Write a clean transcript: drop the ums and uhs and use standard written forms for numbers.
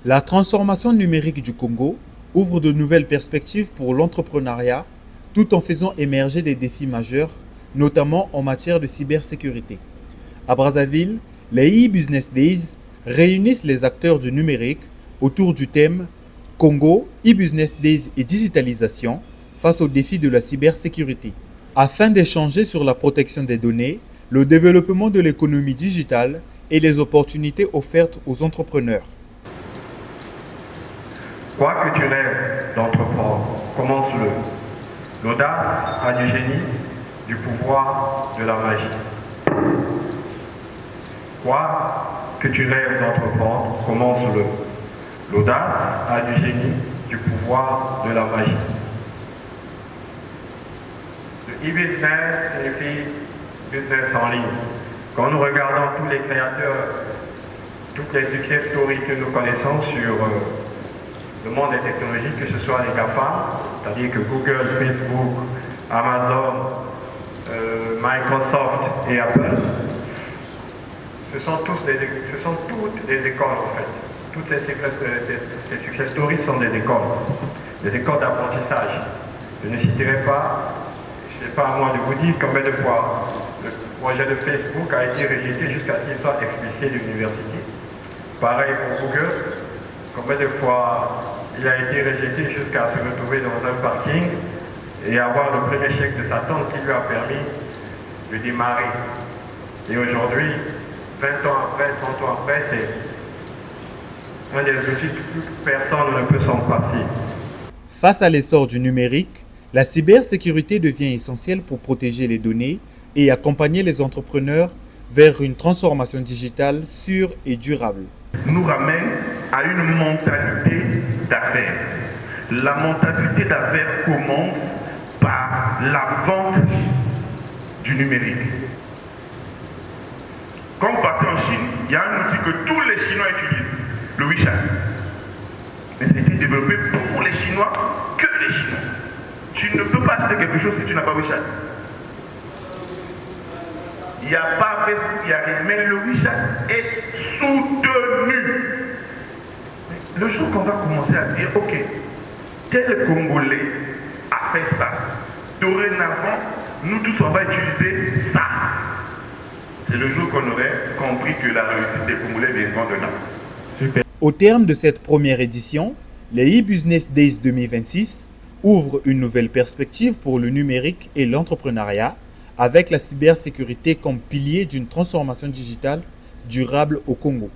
La transformation numérique du Congo ouvre de nouvelles perspectives pour l'entrepreneuriat tout en faisant émerger des défis majeurs, notamment en matière de cybersécurité. À Brazzaville, les e-Business Days réunissent les acteurs du numérique autour du thème Congo, e-Business Days et digitalisation face aux défis de la cybersécurité, afin d'échanger sur la protection des données, le développement de l'économie digitale et les opportunités offertes aux entrepreneurs. Quoi que tu rêves d'entreprendre, commence-le. L'audace a du génie, du pouvoir, de la magie. Quoi que tu rêves d'entreprendre, commence-le. L'audace a du génie, du pouvoir, de la magie. Le e-business signifie business en ligne. Quand nous regardons tous les créateurs, toutes les success stories que nous connaissons sur le monde des technologies, que ce soit les GAFA, c'est-à-dire que Google, Facebook, Amazon, Microsoft et Apple, ce sont toutes des écoles en fait. Toutes ces success stories sont des écoles d'apprentissage. Je ne citerai pas, ce n'est pas à moi de vous dire combien de fois le projet de Facebook a été rejeté jusqu'à ce qu'il soit expulsé de l'université. Pareil pour Google, combien de fois il a été rejeté jusqu'à se retrouver dans un parking et avoir le premier chèque de sa tante qui lui a permis de démarrer. Et aujourd'hui, 20 ans après, 30 ans après, c'est un des outils que toute personne ne peut s'en passer. Face à l'essor du numérique, la cybersécurité devient essentielle pour protéger les données et accompagner les entrepreneurs vers une transformation digitale sûre et durable. Nous ramène à une mentalité d'affaires. La mentalité d'affaires commence par la vente du numérique. Quand vous partez en Chine, il y a un outil que tous les Chinois utilisent, le WeChat. Mais c'était développé pour les Chinois, que les Chinois. Tu ne peux pas acheter quelque chose si tu n'as pas WeChat. Il n'y a pas Facebook, il n'y a rien, mais le WeChat est soutenu. Le jour qu'on va commencer à dire, ok, tel Congolais a fait ça, dorénavant, nous tous on va utiliser ça. C'est le jour qu'on aurait compris que la réussite des Congolais viendra de là. Super. Au terme de cette première édition, les e-Business Days 2026 ouvrent une nouvelle perspective pour le numérique et l'entrepreneuriat, avec la cybersécurité comme pilier d'une transformation digitale durable au Congo.